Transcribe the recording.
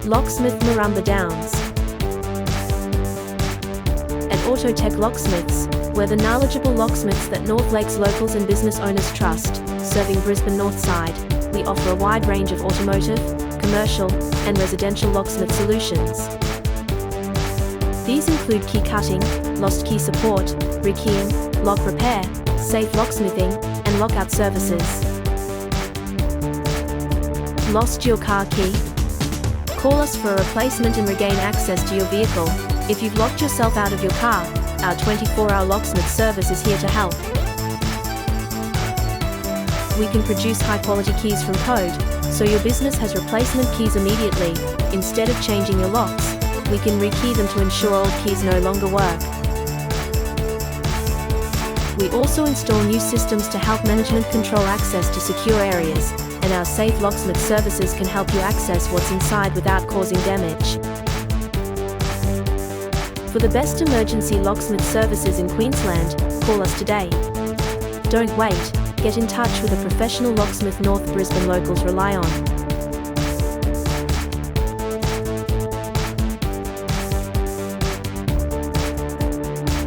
Locksmith Murrumba Downs. At Auto Tech Locksmiths, we're the knowledgeable locksmiths that North Lakes locals and business owners trust. Serving Brisbane Northside, we offer a wide range of automotive, commercial, and residential locksmith solutions. These include key cutting, lost key support, rekeying, lock repair, safe locksmithing, and lockout services. Lost your car key? Call us for a replacement and regain access to your vehicle. If you've locked yourself out of your car, our 24-hour locksmith service is here to help. We can produce high-quality keys from code, so your business has replacement keys immediately. Instead of changing your locks, we can rekey them to ensure old keys no longer work. We also install new systems to help management control access to secure areas, and our safe locksmith services can help you access what's inside without causing damage. For the best emergency locksmith services in Queensland, call us today. Don't wait, get in touch with a professional locksmith North Brisbane locals rely on.